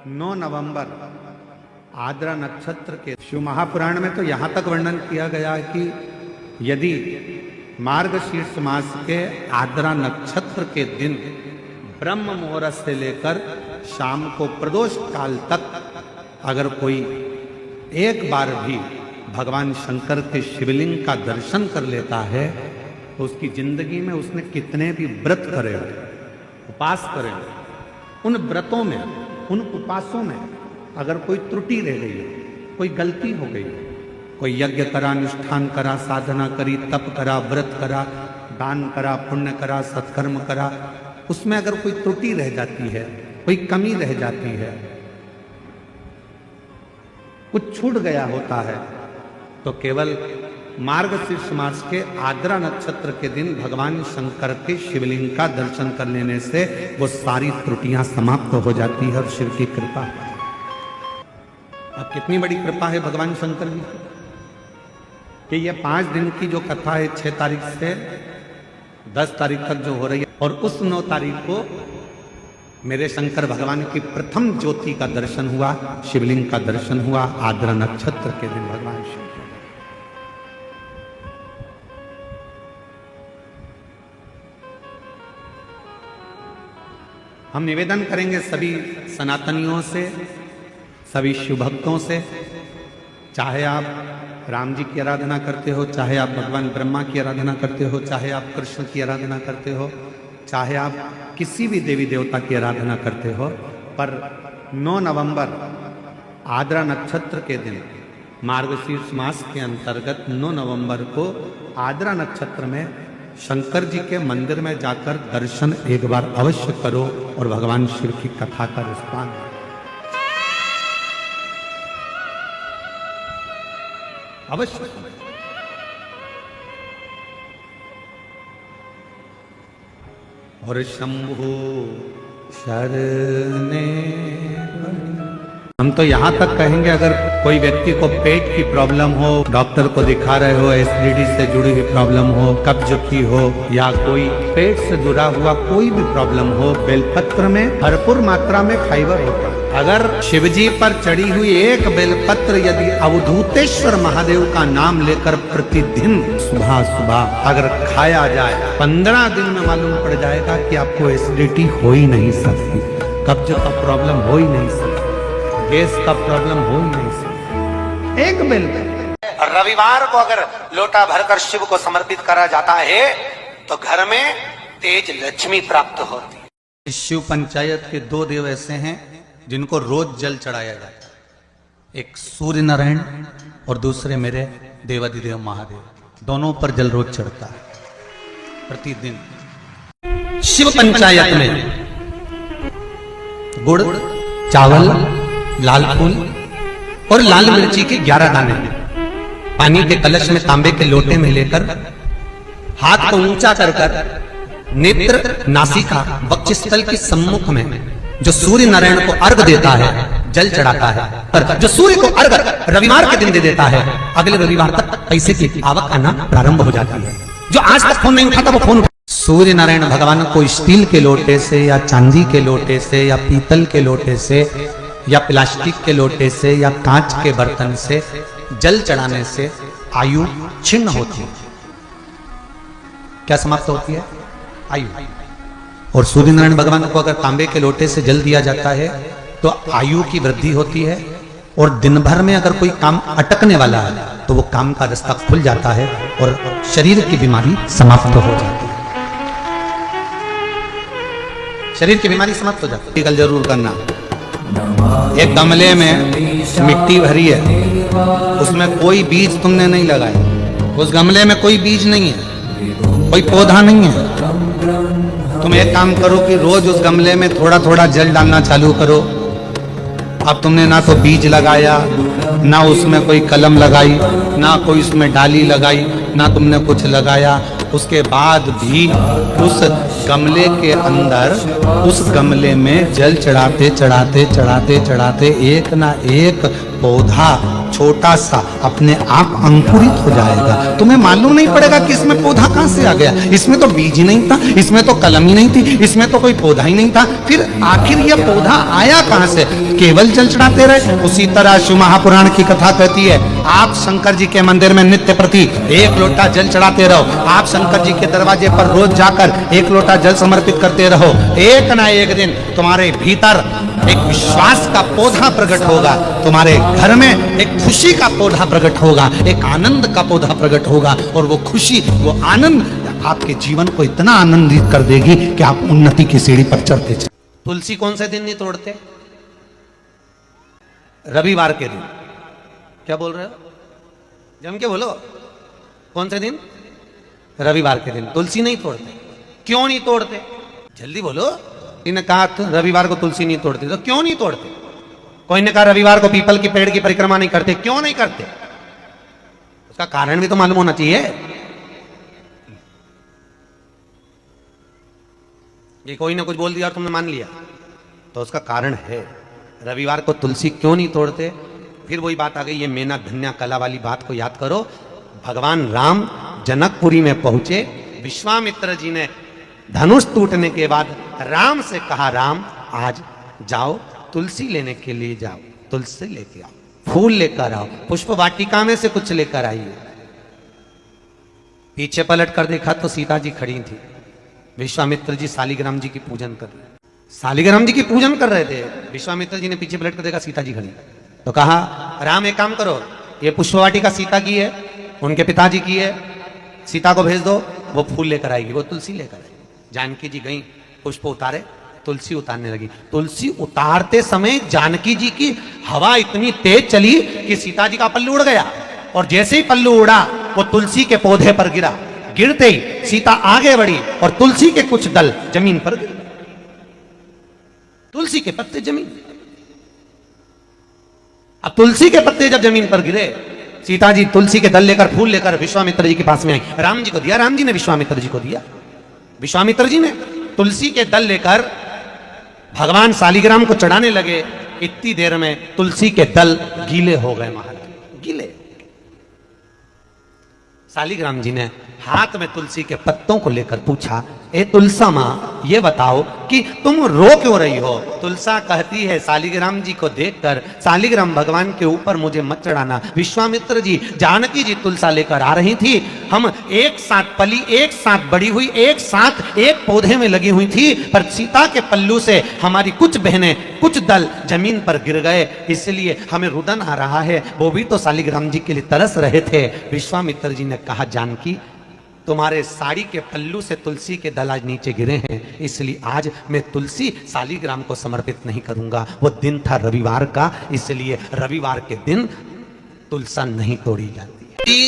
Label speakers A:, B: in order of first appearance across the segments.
A: 9 नवंबर आद्रा नक्षत्र के शिव महापुराण में तो यहाँ तक वर्णन किया गया है कि यदि मार्गशीर्ष मास के आद्रा नक्षत्र के दिन ब्रह्म मुहूर्त से लेकर शाम को प्रदोष काल तक अगर कोई एक बार भी भगवान शंकर के शिवलिंग का दर्शन कर लेता है तो उसकी जिंदगी में उसने कितने भी व्रत करे हो, उपास करे हो, उन व्रतों में, उन उपासों में अगर कोई त्रुटि रह गई हो, कोई गलती हो गई, कोई यज्ञ करा, अनुष्ठान करा, साधना करी, तप करा, व्रत करा, दान करा, पुण्य करा, सत्कर्म करा, उसमें अगर कोई त्रुटि रह जाती है, कोई कमी रह जाती है, कुछ छूट गया होता है, तो केवल मार्गशीर्ष मास के आद्रा नक्षत्र के दिन भगवान शंकर के शिवलिंग का दर्शन कर लेने से वो सारी त्रुटियां समाप्त हो जाती है और शिव की कृपा। अब कितनी बड़ी कृपा है भगवान शंकर जी कि ये 5 दिन की जो कथा है 6 तारीख से 10 तारीख तक जो हो रही है, और उस 9 तारीख को मेरे शंकर भगवान की प्रथम ज्योति का दर्शन हुआ, शिवलिंग का दर्शन हुआ आद्रा नक्षत्र के दिन भगवान शिव। हम निवेदन करेंगे सभी सनातनियों से, सभी शिव भक्तों से, चाहे आप राम जी की आराधना करते हो, चाहे आप भगवान ब्रह्मा की आराधना करते हो, चाहे आप कृष्ण की आराधना करते हो, चाहे आप किसी भी देवी देवता की आराधना करते हो, पर 9 नवंबर आद्रा नक्षत्र के दिन मार्गशीर्ष मास के अंतर्गत 9 नवंबर को आद्रा नक्षत्र में शंकर जी के मंदिर में जाकर दर्शन एक बार अवश्य करो और भगवान शिव की कथा का रिस्पान अवश्य। और शंभु शरणे, हम तो यहाँ तक कहेंगे अगर कोई व्यक्ति को पेट की प्रॉब्लम हो, डॉक्टर को दिखा रहे हो, एसिडिटी से जुड़ी हुई प्रॉब्लम हो, कब्ज की हो, या कोई पेट से जुड़ा हुआ कोई भी प्रॉब्लम हो, बेलपत्र में भरपूर मात्रा में फाइबर होता है। अगर शिवजी पर चढ़ी हुई एक बेलपत्र यदि अवधूतेश्वर महादेव का नाम लेकर प्रतिदिन सुबह सुबह अगर खाया जाए, 15 दिन में मालूम पड़ जाएगा कि आपको एसिडिटी हो ही नहीं सकती, कब्ज का प्रॉब्लम हो ही नहीं सकती, गैस का प्रॉब्लम हो ही नहीं सकता। एक बेल रविवार को अगर लोटा भरकर शिव को समर्पित करा जाता है तो घर में तेज लक्ष्मी प्राप्त होती है। शिव पंचायत के 2 देव ऐसे हैं जिनको रोज जल चढ़ाया जाता है, एक सूर्य नारायण और दूसरे मेरे देवाधिदेव महादेव, दोनों पर जल रोज चढ़ता है प्रतिदिन। शिव पंचायत में गुड़, चावल, लाल फूल और लाल मिर्ची के 11 दाने पानी के कलश में तांबे के लोटे में लेकर हाथ को ऊंचा कर कर नेत्र, नासिका, वक्षस्थल के सम्मुख में जो सूर्य नारायण को अर्घ देता है, जल चढ़ाता है, पर जो सूर्य को अर्घ रविवार के दिन दे देता है, अगले रविवार तक पैसे की आवक आना प्रारंभ हो जाती है। जो आज तक फोन नहीं उठाता वो फोन। सूर्य नारायण भगवान को स्टील के लोटे से या चांदी के लोटे से या पीतल के लोटे से या प्लास्टिक के लोटे से या कांच के बर्तन से जल चढ़ाने से आयु छिन्न होती है। क्या समाप्त होती है? आयु। और सूर्य नारायण भगवान को अगर तांबे के लोटे से जल दिया जाता है तो आयु की वृद्धि होती है, और दिन भर में अगर कोई काम अटकने वाला है तो वो काम का रास्ता खुल जाता है और शरीर की बीमारी समाप्त हो जाती है। शरीर की बीमारी समाप्त हो जाती है। कल जरूर करना। एक गमले में मिट्टी भरी है, उसमें कोई बीज तुमने नहीं लगाया, उस गमले में कोई बीज नहीं है, कोई पौधा नहीं है। तुम एक काम करो कि रोज उस गमले में थोड़ा थोड़ा जल डालना चालू करो। अब तुमने ना तो बीज लगाया, ना उसमें कोई कलम लगाई, ना कोई उसमें डाली लगाई, ना तुमने कुछ लगाया, उसके बाद भी उस गमले के अंदर, उस गमले में जल चढ़ाते चढ़ाते चढ़ाते चढ़ाते एक ना एक पौधा छोटा सा अपने आप अंकुरित हो जाएगा। तुम्हें मालूम नहीं पड़ेगा कि इसमें पौधा कहां से आ गया, इसमें तो बीज ही नहीं था, इसमें तो कलम ही नहीं थी, इसमें तो कोई पौधा ही नहीं था, फिर आखिर यह पौधा आया कहां से? केवल जल चढ़ाते रहे। उसी तरह शिव महापुराण की कथा कहती है, आप शंकर जी के मंदिर में नित्य प्रति 1 लोटा जल चढ़ाते रहो। आप शंकर जी के दरवाजे पर रोज जाकर 1 लोटा जल समर्पित करते रहो। एक ना एक दिन तुम्हारे भीतर एक विश्वास का पौधा प्रकट होगा, तुम्हारे घर में एक खुशी का पौधा प्रकट होगा, एक आनंद का पौधा प्रकट होगा, और वो खुशी, वो आनंद आपके जीवन को इतना आनंदित कर देगी कि आप उन्नति की सीढ़ी पर चढ़ते चले। तुलसी कौन से दिन नहीं तोड़ते? रविवार के दिन। क्या बोल रहे हो? जम के बोलो। कौन से दिन? रविवार के दिन तुलसी नहीं तोड़ते। क्यों नहीं तोड़ते? जल्दी बोलो। इन्हें कहा रविवार को तुलसी नहीं तोड़ते, तो क्यों नहीं तोड़ते? कोई ने कहा रविवार को पीपल की पेड़ की परिक्रमा नहीं करते। क्यों नहीं करते? उसका कारण भी तो मालूम होना चाहिए। ये कोई ना कुछ बोल दिया और तुमने मान लिया, तो उसका कारण है। रविवार को तुलसी क्यों नहीं तोड़ते? फिर वही बात आ गई, ये मेना धन्या कला वाली बात को याद करो। भगवान राम जनकपुरी में पहुंचे, विश्वामित्र जी ने धनुष टूटने के बाद राम से कहा, राम आज जाओ तुलसी लेने के लिए जाओ, तुलसी लेके आओ, फूल लेकर आओ, पुष्प वाटिका में से कुछ लेकर आइए। पीछे पलट कर देखा तो सीता जी खड़ी थी। विश्वामित्र जी शालिग्राम जी की पूजन कर रहे, शालिग्राम जी की पूजन कर रहे थे। विश्वामित्र जी ने पीछे पलट कर देखा सीता जी खड़ी, तो कहा राम एक काम करो, ये पुष्प वाटिका सीता की है, उनके पिताजी की है, सीता को भेज दो, वो फूल लेकर आएगी, वो तुलसी लेकर आएगी। जानकी जी गई, पुष्प उतारे, तुलसी उतारने लगी। तुलसी उतारते समय जानकी जी की हवा इतनी तेज चली कि सीता जी का पल्लू उड़ गया, और जैसे ही पल्लू उड़ा वो तुलसी के पौधे पर गिरा। गिरते ही सीता आगे बढ़ी और तुलसी के कुछ दल जमीन पर गिर, तुलसी के पत्ते जमीन। अब तुलसी के पत्ते जब जमीन पर गिरे, सीता जी तुलसी के दल लेकर, फूल लेकर विश्वामित्र जी के पास में आई, राम जी को दिया, राम जी ने विश्वामित्र जी को दिया। विश्वामित्र जी ने तुलसी के दल लेकर भगवान शालिग्राम को चढ़ाने लगे। इतनी देर में तुलसी के दल गीले हो गए, महाराज गीले। शालिग्राम जी ने हाथ में तुलसी के पत्तों को लेकर पूछा, ए तुलसा माँ ये बताओ कि तुम रो क्यों रही हो? तुलसा कहती है शालिग्राम जी को देखकर, शालिग्राम भगवान के ऊपर मुझे मत चढ़ाना। विश्वामित्र जी, जानकी जी तुलसा लेकर आ रही थी, हम एक साथ पली, एक साथ बड़ी हुई, एक साथ एक पौधे में लगी हुई थी, पर सीता के पल्लू से हमारी कुछ बहनें, कुछ दल जमीन पर गिर गए, इसलिए हमें रुदन आ रहा है। वो भी तो शालिग्राम जी के लिए तरस रहे थे। विश्वामित्र जी ने कहा, जानकी तुम्हारे साड़ी के पल्लू से तुलसी के दल आज नीचे गिरे हैं, इसलिए आज मैं तुलसी शालिग्राम को समर्पित नहीं करूंगा। वो दिन था रविवार का, इसलिए रविवार के दिन तुलसा नहीं तोड़ी जाती है।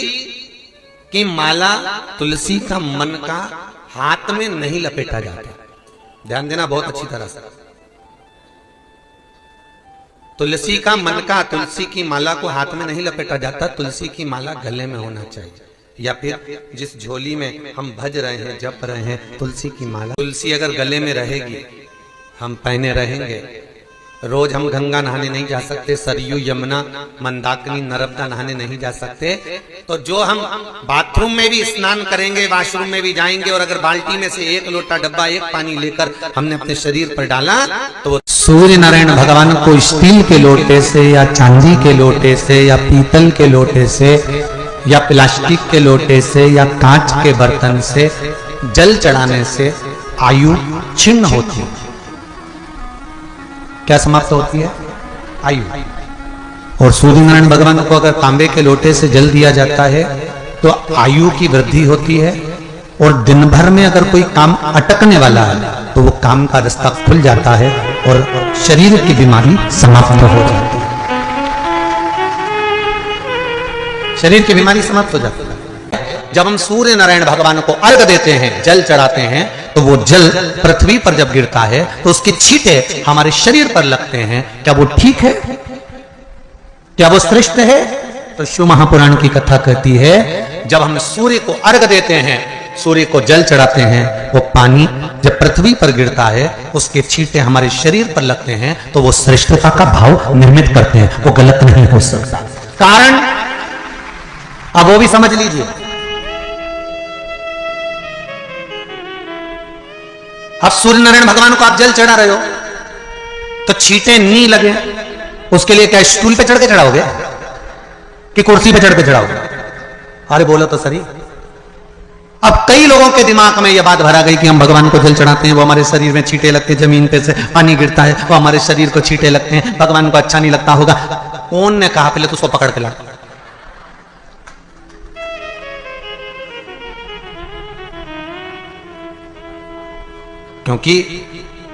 A: कि माला तुलसी का मन का हाथ में नहीं लपेटा जाता। ध्यान देना बहुत अच्छी तरह से। तुलसी का मन का, तुलसी की माला को हाथ में नहीं लपेटा जाता, तुलसी की माला गले में होना चाहिए, या फिर जिस झोली में हम भज रहे हैं, जप रहे हैं, तुलसी की माला। तुलसी अगर गले में रहेगी, हम पहने रहेंगे, रोज हम गंगा नहाने नहीं जा सकते, सरयू यमुना मंदाकिनी नर्मदा नहाने नहीं जा सकते, तो जो हम बाथरूम में भी स्नान करेंगे, वॉशरूम में भी जाएंगे, और अगर बाल्टी में से 1 लोटा डब्बा, 1 पानी लेकर हमने अपने शरीर पर डाला, तो सूर्य नारायण भगवान को स्टील के लोटे से या चांदी के लोटे से या पीतल के लोटे से या प्लास्टिक के लोटे से या कांच के बर्तन से जल चढ़ाने से आयु छिन्न होती है। क्या समाप्त होती है? आयु। और सूर्य नारायण भगवान को अगर तांबे के लोटे से जल दिया जाता है तो आयु की वृद्धि होती है, और दिन भर में अगर कोई काम अटकने वाला है तो वो काम का रास्ता खुल जाता है और शरीर की बीमारी समाप्त हो जाती है। शरीर की बीमारी समाप्त हो जाती है। जब हम सूर्य नारायण भगवान को अर्घ देते हैं, जल चढ़ाते हैं, तो वो जल पृथ्वी पर जब गिरता है तो उसके छींटे हमारे शरीर पर लगते हैं। क्या वो ठीक है? क्या वो श्रेष्ठ है? तो शिव महापुराण की कथा कहती है, जब हम सूर्य को अर्घ देते हैं सूर्य को जल चढ़ाते हैं, वो पानी जब पृथ्वी पर गिरता है उसके छींटे हमारे शरीर पर लगते हैं तो वो श्रेष्ठता का भाव निर्मित करते हैं, वो गलत नहीं हो सकता। कारण अब वो भी समझ लीजिए। अब सूर्य नारायण भगवान को आप जल चढ़ा रहे हो तो छींटे नहीं लगे, उसके लिए क्या स्टूल पे चढ़ के चढ़ाओगे कि कुर्सी पे चढ़ के चढ़ाओगे? अरे बोलो तो सही। अब कई लोगों के दिमाग में यह बात भरा गई कि हम भगवान को जल चढ़ाते हैं, वो हमारे शरीर में छींटे लगते हैं, जमीन पे से पानी गिरता है, वो हमारे शरीर को छींटे लगते हैं, भगवान को अच्छा नहीं लगता होगा। कौन ने कहा? पहले तो उसको पकड़ के ला। क्योंकि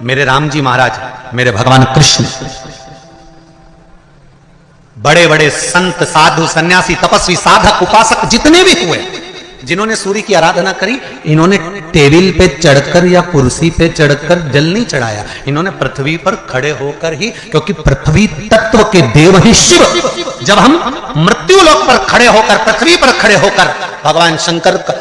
A: मेरे राम जी महाराज, मेरे भगवान कृष्ण, बड़े बड़े संत, साधु, सन्यासी, तपस्वी, साधक, उपासक जितने भी हुए, जिन्होंने सूर्य की आराधना करी, इन्होंने टेबल पे चढ़कर या कुर्सी पे चढ़कर जल नहीं चढ़ाया, इन्होंने पृथ्वी पर खड़े होकर ही, क्योंकि पृथ्वी तत्व के देव ही शिव। जब हम मृत्यु लोक पर खड़े होकर, पृथ्वी पर खड़े होकर भगवान शंकर का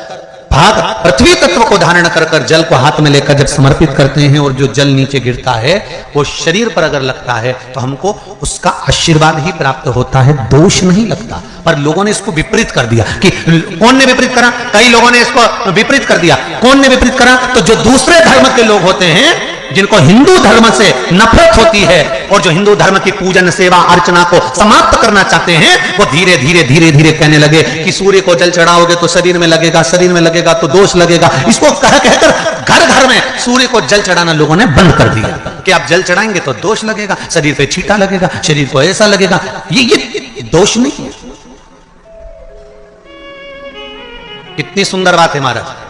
A: भाग पृथ्वी तत्व को धारण कर कर जल को हाथ में लेकर जब समर्पित करते हैं और जो जल नीचे गिरता है वो शरीर पर अगर लगता है तो हमको उसका आशीर्वाद ही प्राप्त होता है, दोष नहीं लगता। पर लोगों ने इसको विपरीत कर दिया कि कौन ने विपरीत करा? कई लोगों ने इसको विपरीत कर दिया। कौन ने विपरीत करा? तो जो दूसरे धर्म के लोग होते हैं, जिनको हिंदू धर्म से नफरत होती है और जो हिंदू धर्म की पूजन, सेवा, अर्चना को समाप्त करना चाहते हैं, वो धीरे धीरे धीरे धीरे कहने लगे कि सूर्य को जल चढ़ाओगे तो शरीर में लगेगा, शरीर में लगेगा तो दोष लगेगा। इसको कह कहकर घर घर में सूर्य को जल चढ़ाना लोगों ने बंद कर दिया कि आप जल चढ़ाएंगे तो दोष लगेगा, शरीर पे छींटा लगेगा, शरीर को ऐसा लगेगा। ये दोष नहीं है। कितनी सुंदर बात है महाराज।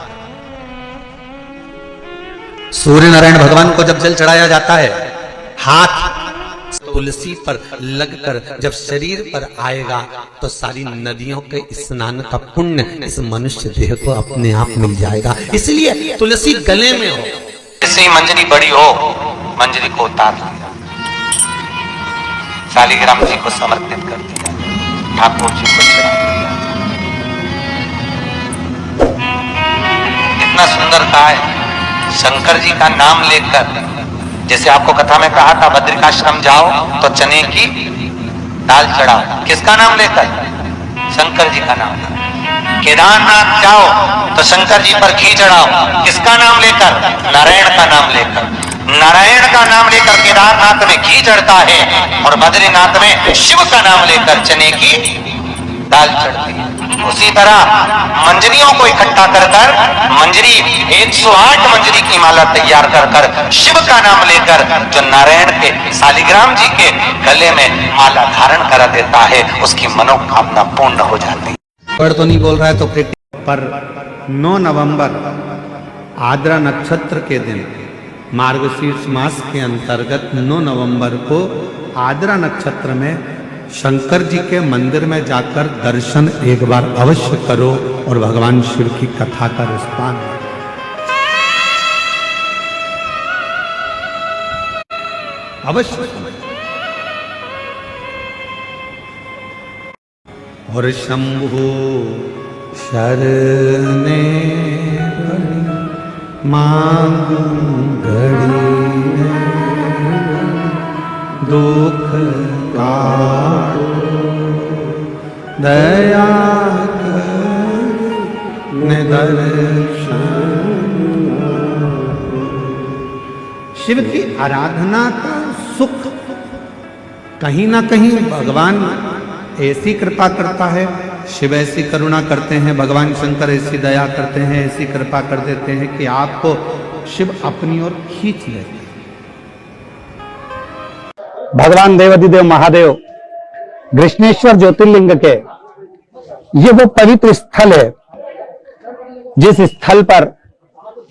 A: सूर्य नारायण भगवान को जब जल चढ़ाया जाता है, हाथ तुलसी पर लगकर जब शरीर पर आएगा तो सारी नदियों के स्नान का पुण्य इस मनुष्य देह को अपने आप मिल जाएगा। इसलिए तुलसी गले में हो,
B: जैसे मंजरी बड़ी हो, मंजरी को उतार दिया, शालिग्राम जी को समर्पित कर दिया, ठाकुर जी को चढ़ा दिया। इतना सुंदर कहा है। शंकर जी का नाम लेकर, जैसे आपको कथा में कहा था, बद्रिकाश्रम जाओ तो चने की दाल चढ़ाओ, किसका नाम लेकर? शंकर जी का नाम। केदारनाथ जाओ तो शंकर जी पर घी चढ़ाओ, किसका नाम लेकर? नारायण का नाम लेकर। नारायण का नाम लेकर केदारनाथ में घी चढ़ता है और बद्रीनाथ में शिव का नाम लेकर चने की दाल चढ़ती है। उसी तरह मंजरियों को इकट्ठा कर कर मंजरी 108 मंजरी की माला तैयार कर कर शिव का नाम लेकर जो नारायण के शालिग्राम जी के गले में माला धारण करा देता है, उसकी मनोकामना पूर्ण हो जाती है।
A: वर्ड तो नहीं बोल रहा है तो फिर पर 9 नवंबर आद्रा नक्षत्र के दिन, मार्गशीर्ष मास के अंतर्गत 9 नवंबर को आद्रा नक्षत्र में शंकर जी के मंदिर में जाकर दर्शन एक बार अवश्य करो और भगवान शिव की कथा का रसपान। अवश्य। और शंभु शरणे मांग घड़ी दुख दया दर्शन। शिव की आराधना का सुख कहीं ना कहीं भगवान ऐसी कृपा करता है, शिव ऐसी करुणा करते हैं, भगवान शंकर ऐसी दया करते हैं, ऐसी कृपा कर देते हैं कि आपको शिव अपनी ओर खींच लेते हैं।
C: भगवान देवाधिदेव महादेव कृष्णेश्वर ज्योतिर्लिंग के ये वो पवित्र स्थल है जिस स्थल पर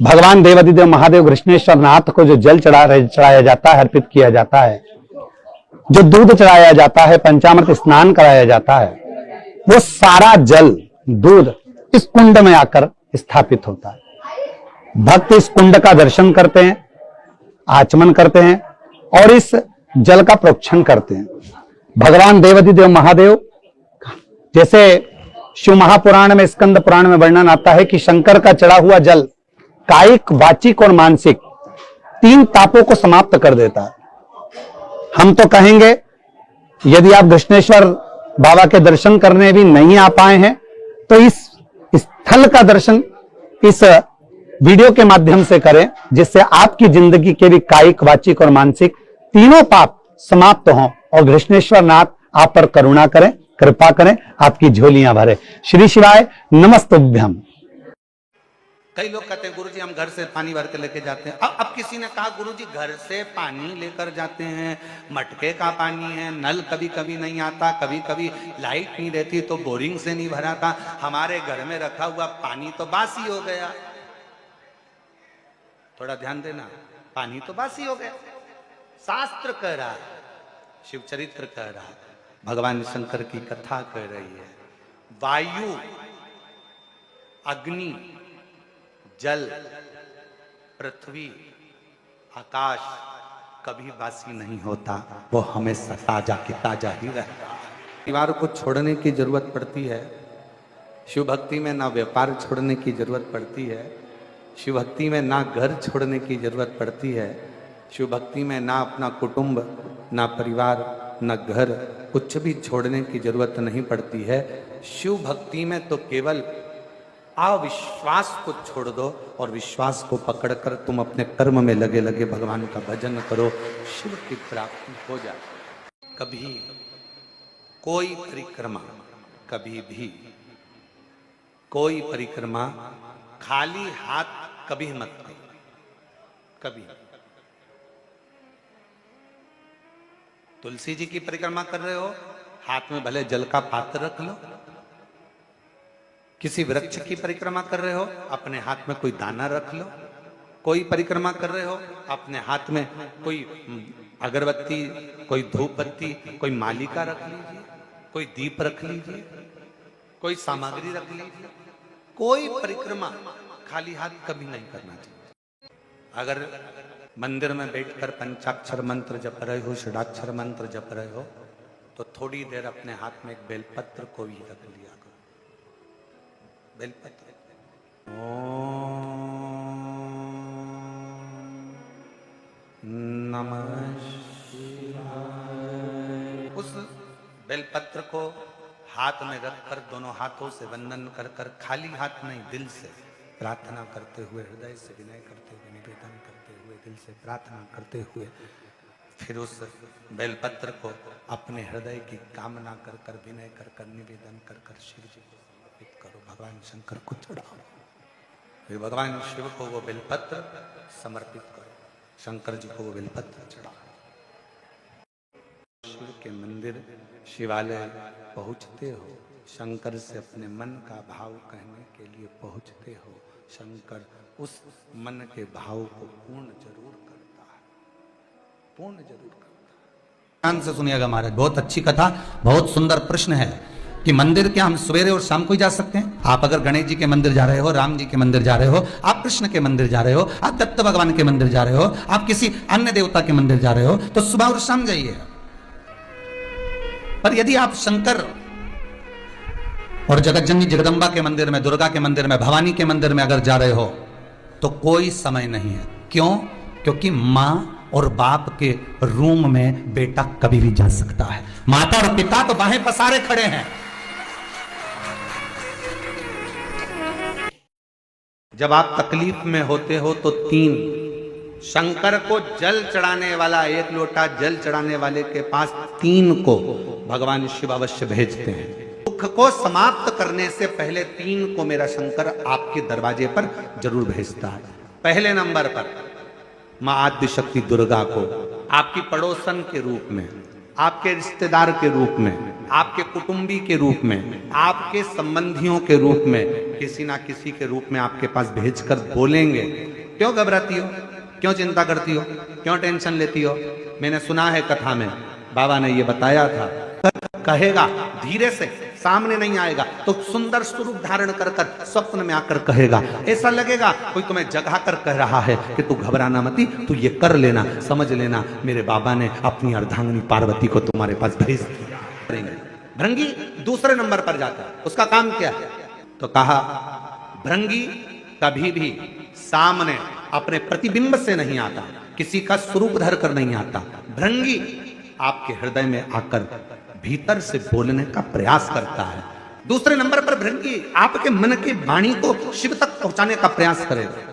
C: भगवान देवाधिदेव महादेव कृष्णेश्वर नाथ को जो जल चढ़ाया जाता है, अर्पित किया जाता है, जो दूध चढ़ाया जाता है, पंचामृत स्नान कराया जाता है, वो सारा जल, दूध इस कुंड में आकर स्थापित होता है। भक्त इस कुंड का दर्शन करते हैं, आचमन करते हैं और इस जल का प्रोक्षण करते हैं। भगवान देवाधिदेव महादेव जैसे शिव महापुराण में, स्कंद पुराण में वर्णन आता है कि शंकर का चढ़ा हुआ जल कायिक, वाचिक और मानसिक 3 तापों को समाप्त कर देता है। हम तो कहेंगे यदि आप कृष्णेश्वर बाबा के दर्शन करने भी नहीं आ पाए हैं तो इस स्थल का दर्शन इस वीडियो के माध्यम से करें, जिससे आपकी जिंदगी के भी कायिक, वाचिक और मानसिक तीनों पाप समाप्त हों और कृष्णेश्वर नाथ आप पर करुणा करें, कृपा करें, आपकी झोलियां भरे। श्री शिवाय नमस्तुभ्यम।
A: कई लोग कहते हैं गुरुजी हम घर से पानी भर के लेके जाते हैं। अब किसी ने कहा गुरुजी घर से पानी लेकर जाते हैं, मटके का पानी है, नल कभी कभी नहीं आता, कभी कभी लाइट नहीं रहती तो बोरिंग से नहीं भराता, हमारे घर में रखा हुआ पानी तो बासी हो गया। थोड़ा ध्यान देना, पानी तो बासी हो गया। शास्त्र कह रहा है, शिव चरित्र कह रहा है, भगवान शंकर की कथा कह रही है, वायु, अग्नि, जल, पृथ्वी, आकाश कभी बासी नहीं होता, वो हमेशा ताजा की ताजा ही रहता। परिवार को छोड़ने की जरूरत पड़ती है। शिव भक्ति में ना व्यापार छोड़ने की जरूरत पड़ती है, शिव भक्ति में ना घर छोड़ने की जरूरत पड़ती है, शिव भक्ति में ना अपना कुटुंब, ना परिवार, ना घर, कुछ भी छोड़ने की जरूरत नहीं पड़ती है। शिव भक्ति में तो केवल अविश्वास को छोड़ दो और विश्वास को पकड़कर तुम अपने कर्म में लगे लगे भगवान का भजन करो, शिव की प्राप्ति हो जाए। कभी कोई परिक्रमा, कभी भी कोई परिक्रमा खाली हाथ कभी मत करो, कभी। तुलसी जी की परिक्रमा कर रहे हो, हाथ में भले जल का पात्र रख लो। किसी वृक्ष की परिक्रमा कर रहे हो, अपने हाथ में कोई दाना रख लो। कोई परिक्रमा कर रहे हो, अपने हाथ में कोई अगरबत्ती, कोई धूप बत्ती, कोई मालिका रख लीजिए, कोई दीप रख लीजिए, कोई सामग्री रख लीजिए। कोई परिक्रमा खाली हाथ कभी नहीं करना चाहिए। अगर मंदिर में बैठकर पंचाक्षर मंत्र जप रहे हो, षडाक्षर मंत्र जप रहे हो, तो थोड़ी देर अपने हाथ में एक बेलपत्र को भी रख लिया करो। बेलपत्र, ओम नमः शिवाय। उस बेलपत्र को हाथ में रखकर दोनों हाथों से वंदन कर कर, खाली हाथ नहीं, दिल से प्रार्थना करते हुए, हृदय से विनय करते हुए, निवेदन करते हुए, दिल से प्रार्थना करते हुए, फिर उस बेलपत्र को अपने हृदय की कामना कर कर, विनय कर कर, निवेदन कर कर शिव जी को समर्पित करो, भगवान शंकर को चढ़ाओ। फिर भगवान शिव को वो बेलपत्र समर्पित करो, शंकर जी को वो बेलपत्र चढ़ाओ। शिव के मंदिर, शिवालय पहुंचते हो, शंकर से अपने मन का भाव कहने के लिए पहुंचते हो, शंकर उस मन के भाव को पूर्ण जरूर करता है, पूर्ण जरूर करता है। ध्यान से सुनिएगा महाराज, बहुत अच्छी कथा, बहुत सुंदर प्रश्न है कि मंदिर क्या हम सवेरे और शाम को ही जा सकते हैं? आप अगर गणेश जी के मंदिर जा रहे हो, राम जी के मंदिर जा रहे हो, आप कृष्ण के मंदिर जा रहे हो, आप दत्त भगवान के मंदिर जा रहे हो, आप किसी अन्य देवता के मंदिर जा रहे हो, तो सुबह और शाम जाइए। पर यदि आप शंकर और जगतजननी जगदम्बा के मंदिर में, दुर्गा के मंदिर में, भवानी के मंदिर में अगर जा रहे हो, तो कोई समय नहीं है। क्यों? क्योंकि मां और बाप के रूम में बेटा कभी भी जा सकता है। माता और पिता तो बाहें पसारे खड़े हैं। जब आप तकलीफ में होते हो तो 3 शंकर को जल चढ़ाने वाला, 1 लोटा जल चढ़ाने वाले के पास 3 को भगवान शिव अवश्य भेजते हैं। दुख को समाप्त करने से पहले 3 को मेरा शंकर आपके दरवाजे पर जरूर भेजता है। पहले नंबर पर मां आद्य शक्ति दुर्गा को आपकी पड़ोसन के रूप में, आपके रिश्तेदार के रूप में, आपके कुटुंबी के रूप में, आपके संबंधियों के रूप में, किसी ना किसी के रूप में आपके पास भेजकर बोलेंगे, क्यों घबराती हो, क्यों चिंता करती हो, क्यों टेंशन लेती हो? मैंने सुना है कथा में, बाबा ने ये बताया था, कहेगा धीरे से, सामने नहीं आएगा तो सुंदर स्वरूप धारण कर कर स्वप्न में आकर कहेगा। ऐसा लगेगा कोई तुम्हें जगा कर कह रहा है कि तू घबराना मती, तू ये कर लेना, समझ लेना मेरे बाबा ने अपनी अर्धांगिनी पार्वती को तुम्हारे पास भेज दिया। भृंगी दूसरे नंबर पर जाता है, उसका काम क्या है? तो कहा भृंगी कभी भी सामने अपने प्रतिबिंब से नहीं आता, किसी का स्वरूप धर कर नहीं आता। भृंगी आपके हृदय में आकर भीतर से बोलने का प्रयास करता है। दूसरे नंबर पर भृंगी आपके मन की वाणी को शिव तक पहुंचाने का प्रयास करेगा।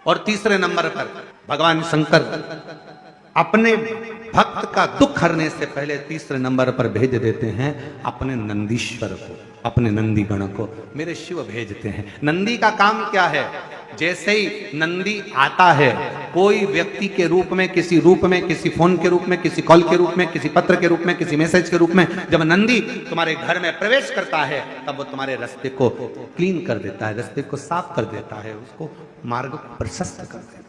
A: और तीसरे नंबर पर भगवान शंकर अपने भक्त का दुख हरने से पहले तीसरे नंबर पर भेज देते हैं अपने नंदीश्वर को, अपने नंदी गण को। मेरे शिव भेजते हैं। नंदी का काम क्या है? जैसे ही नंदी आता है, कोई व्यक्ति के रूप में, किसी रूप में, किसी फोन के रूप में, किसी कॉल के रूप में, किसी पत्र के रूप में, किसी मैसेज के रूप में, जब नंदी तुम्हारे घर में प्रवेश करता है तब वो तुम्हारे रास्ते को क्लीन कर देता है, रास्ते को साफ कर देता है, उसको मार्ग प्रशस्त कर देता है।